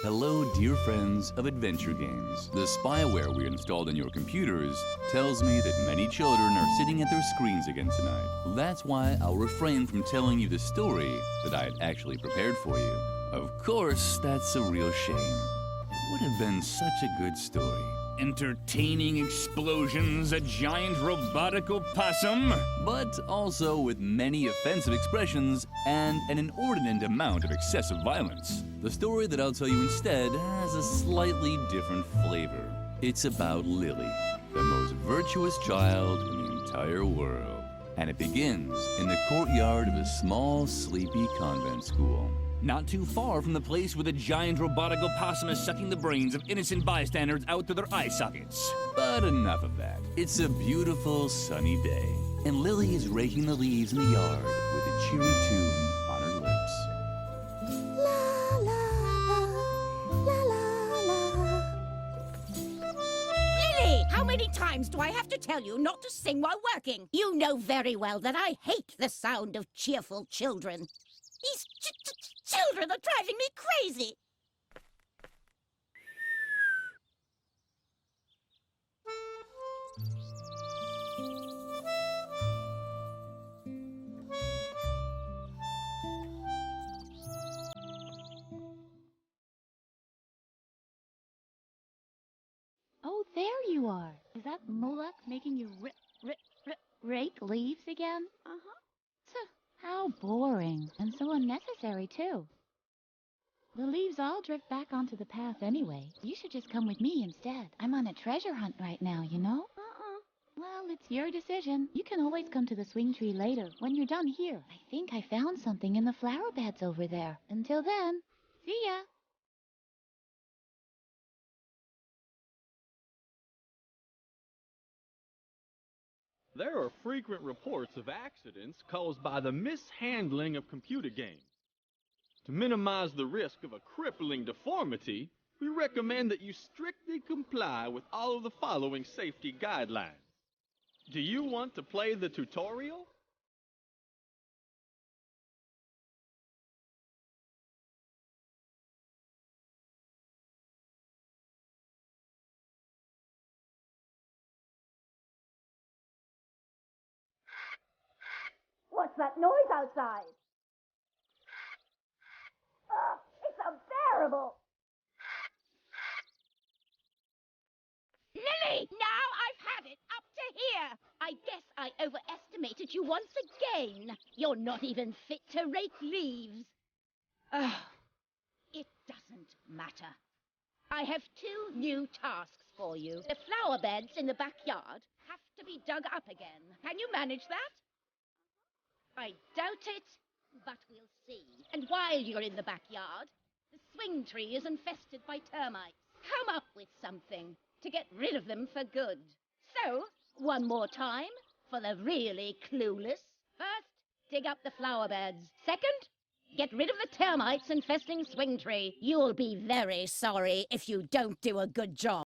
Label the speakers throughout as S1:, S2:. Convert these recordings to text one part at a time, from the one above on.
S1: Hello, dear friends of adventure games. The spyware we installed on your computers tells me that many children are sitting at their screens again tonight. That's why I'll refrain from telling you the story that I had actually prepared for you. Of course, that's a real shame. It would have been such a good story. Entertaining explosions, a giant robotic opossum, but also with many offensive expressions and an inordinate amount of excessive violence. The story that I'll tell you instead has a slightly different flavor. It's about Lilli, the most virtuous child in the entire world. And it begins in the courtyard of a small, sleepy convent school. Not too far from the place where the giant robotic opossum is sucking the brains of innocent bystanders out through their eye sockets. But enough of that. It's a beautiful, sunny day, and Lilli is raking the leaves in the yard with a cheery tune on her lips.
S2: La la la, la la la.
S3: Lilli, how many times do I have to tell you not to sing while working? You know very well that I hate the sound of cheerful children. These children are driving me crazy.
S4: Oh, there you are. Is that Moloch making you rake leaves again? Uh-huh. How boring, and so unnecessary, too. The leaves all drift back onto the path anyway. You should just come with me instead. I'm on a treasure hunt right now, you know? Well, it's your decision. You can always come to the swing tree later, when you're done here. I think I found something in the flower beds over there. Until then, see ya!
S5: There are frequent reports of accidents caused by the mishandling of computer games. To minimize the risk of a crippling deformity, we recommend that you strictly comply with all of the following safety guidelines. Do you want to play the tutorial?
S3: What's that noise outside? It's unbearable. Lilli, now I've had it up to here. I guess I overestimated you once again. You're not even fit to rake leaves. It doesn't matter. I have two new tasks for you. The flower beds in the backyard have to be dug up again. Can you manage that? I doubt it, but we'll see. And while you're in the backyard, the swing tree is infested by termites. Come up with something to get rid of them for good. So, one more time, for the really clueless. First, dig up the flower beds. Second, get rid of the termites infesting swing tree. You'll be very sorry if you don't do a good job.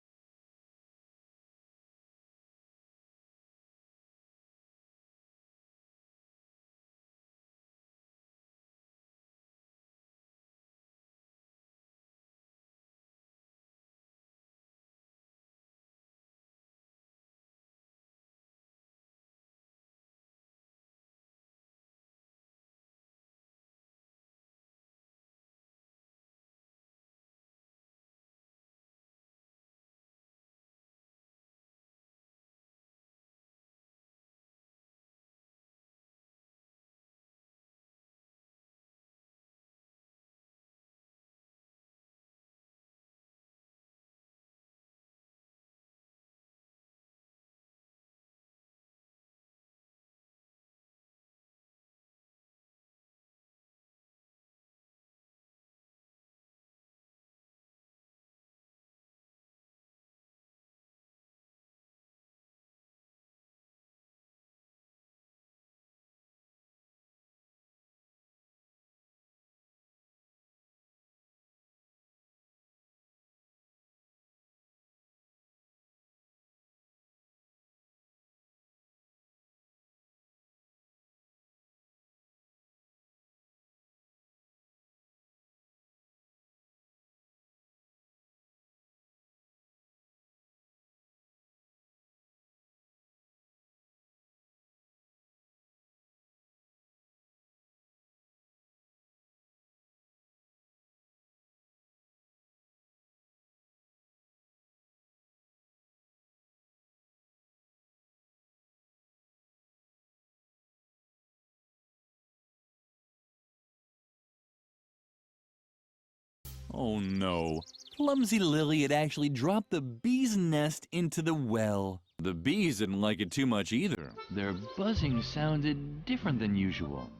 S1: Oh no. Clumsy Lilli had actually dropped the bee's nest into the well. The bees didn't like it too much either. Their buzzing sounded different than usual.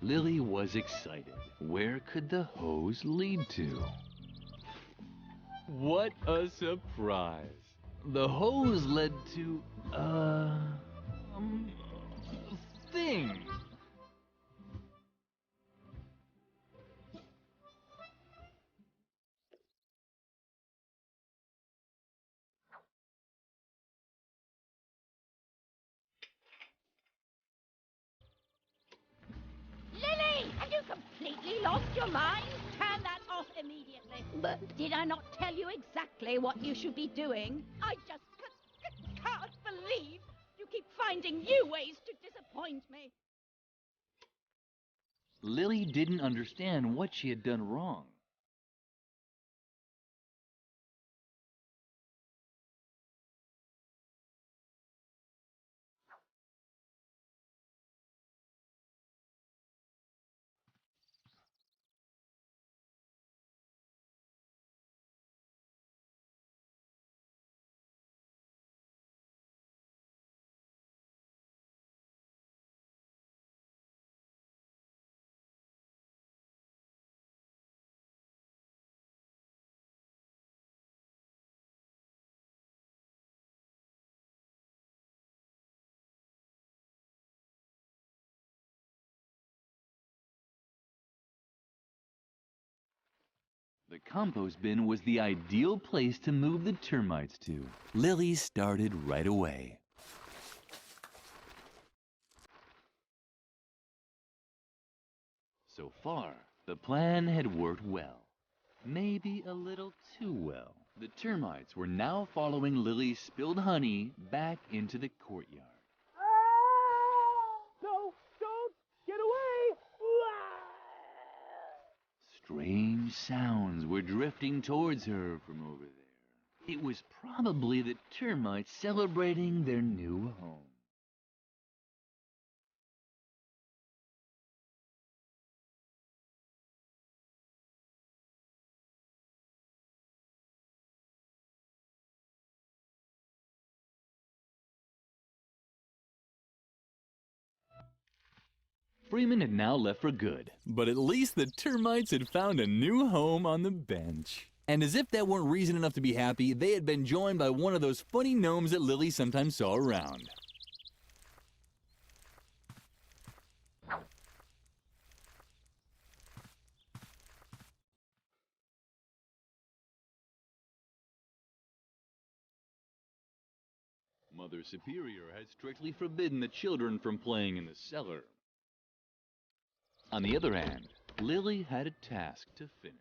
S1: Lilli was excited. Where could the hose lead to? What a surprise! The hose led to a thing.
S3: Lilli, have you completely lost your mind? Turn that off immediately. But did I not tell you exactly what you should be doing? I just can't believe you keep finding new ways to disappoint me.
S1: Lilli didn't understand what she had done wrong. The compost bin was the ideal place to move the termites to. Lilli started right away. So far, the plan had worked well. Maybe a little too well. The termites were now following Lilli's spilled honey back into the courtyard.
S5: No, don't get away!
S1: Strange sounds were drifting towards her from over there. It was probably the termites celebrating their new home. Freeman had now left for good, but at least the termites had found a new home on the bench. And as if that weren't reason enough to be happy, they had been joined by one of those funny gnomes that Lilli sometimes saw around. Mother Superior had strictly forbidden the children from playing in the cellar. On the other hand, Lilli had a task to finish.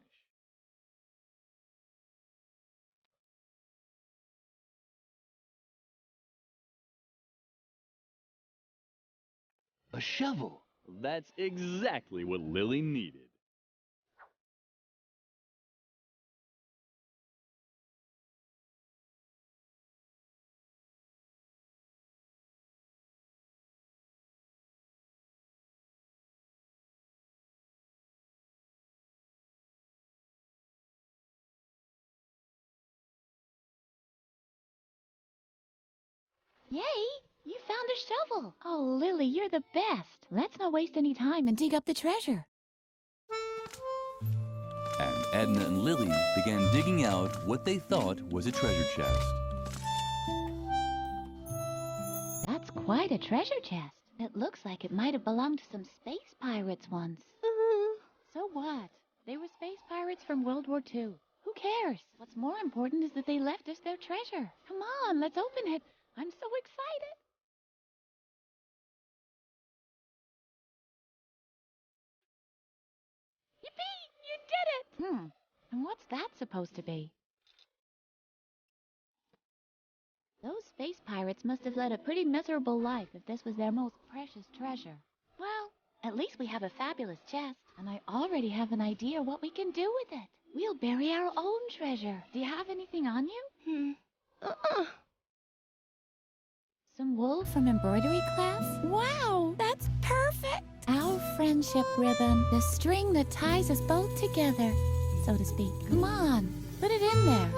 S1: A shovel! That's exactly what Lilli needed.
S4: Yay! You found a shovel. Oh, Lilli, you're the best. Let's not waste any time and dig up the treasure.
S1: And Edna and Lilli began digging out what they thought was a treasure chest.
S4: That's quite a treasure chest. It looks like it might have belonged to some space pirates once. So what? They were space pirates from World War II. Who cares? What's more important is that they left us their treasure. Come on, let's open it. I'm so excited. Yippee! You did it! And what's that supposed to be? Those space pirates must have led a pretty miserable life if this was their most precious treasure. Well, At least we have a fabulous chest, and I already have an idea what we can do with it. We'll bury our own treasure. Do you have anything on you? Some wool from embroidery class?
S2: Wow, that's perfect.
S4: Our friendship ribbon, the string that ties us both together, so to speak. Come on, put it in there.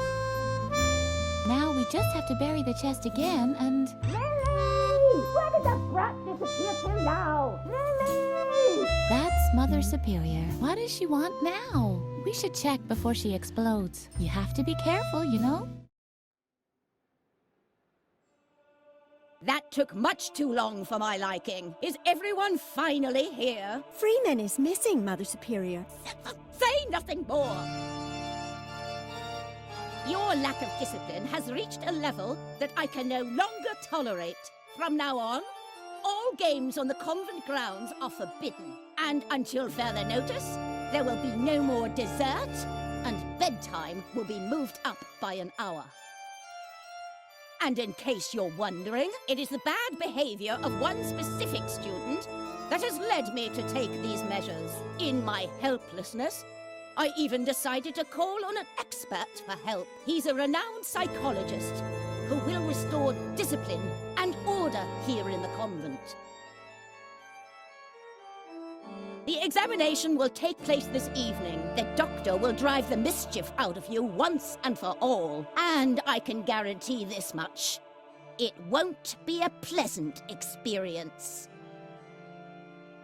S4: Now we just have to bury the chest again and...
S3: Lilli! Where did the brat disappear to now? Lilli!
S4: That's Mother Superior. What does she want now? We should check before she explodes. You have to be careful, you know?
S3: That took much too long for my liking. Is everyone finally here?
S2: Freeman is missing, Mother Superior.
S3: Say nothing more! Your lack of discipline has reached a level that I can no longer tolerate. From now on, all games on the convent grounds are forbidden. And until further notice, there will be no more dessert, and bedtime will be moved up by an hour. And in case you're wondering, it is the bad behavior of one specific student that has led me to take these measures. In my helplessness, I even decided to call on an expert for help. He's a renowned psychologist who will restore discipline and order here in the convent. The examination will take place this evening. The doctor will drive the mischief out of you once and for all. And I can guarantee this much. It won't be a pleasant experience.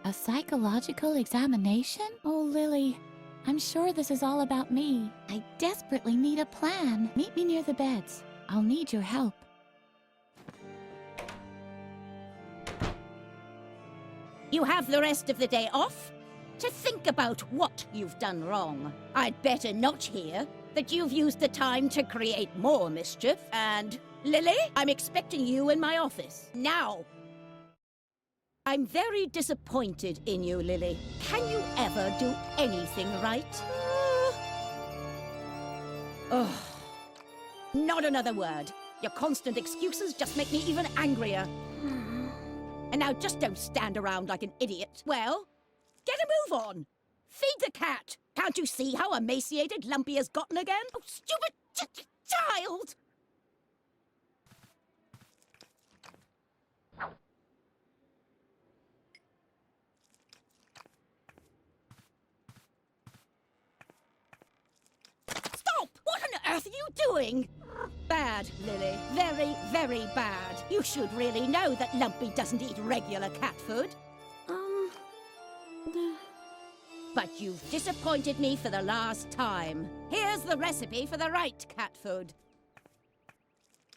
S4: A psychological examination? Oh, Lilli, I'm sure this is all about me. I desperately need a plan. Meet me near the beds. I'll need your help.
S3: You have the rest of the day off to think about what you've done wrong. I'd better not hear that you've used the time to create more mischief. And, Lilli, I'm expecting you in my office. Now! I'm very disappointed in you, Lilli. Can you ever do anything right? Oh, not another word. Your constant excuses just make me even angrier. And now just don't stand around like an idiot. Well, get a move on. Feed the cat. Can't you see how emaciated Lumpy has gotten again? Oh, stupid child! Stop! What on earth are you doing? Bad, Lilli. Very, very bad. You should really know that Lumpy doesn't eat regular cat food. But you've disappointed me for the last time. Here's the recipe for the right cat food.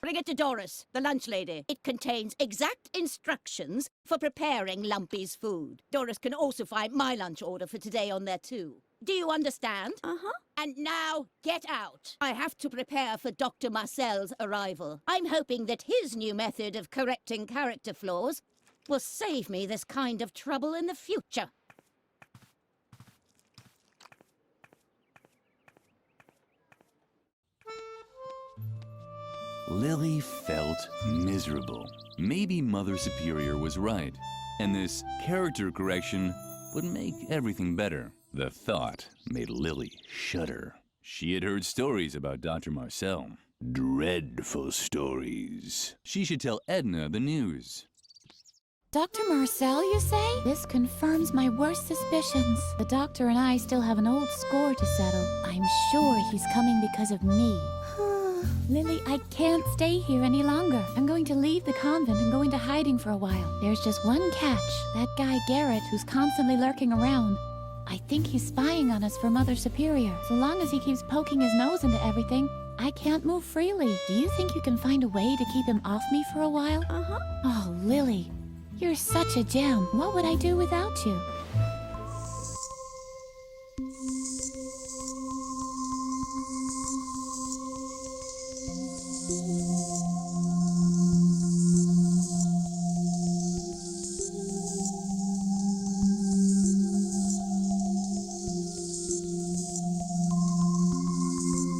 S3: Bring it to Doris, the lunch lady. It contains exact instructions for preparing Lumpy's food. Doris can also find my lunch order for today on there too. Do you understand? Uh-huh. And now, get out. I have to prepare for Dr. Marcel's arrival. I'm hoping that his new method of correcting character flaws will save me this kind of trouble in the future.
S1: Lilli felt miserable. Maybe Mother Superior was right, and this character correction would make everything better. The thought made Lilli shudder. She had heard stories about Dr. Marcel. Dreadful stories. She should tell Edna the news.
S4: Dr. Marcel, you say? This confirms my worst suspicions. The doctor and I still have an old score to settle. I'm sure he's coming because of me. Lilli, I can't stay here any longer. I'm going to leave the convent and go into hiding for a while. There's just one catch. That guy Garrett, who's constantly lurking around. I think he's spying on us for Mother Superior. So long as he keeps poking his nose into everything, I can't move freely. Do you think you can find a way to keep him off me for a while? Uh-huh. Oh, Lilli, you're such a gem. What would I do without you?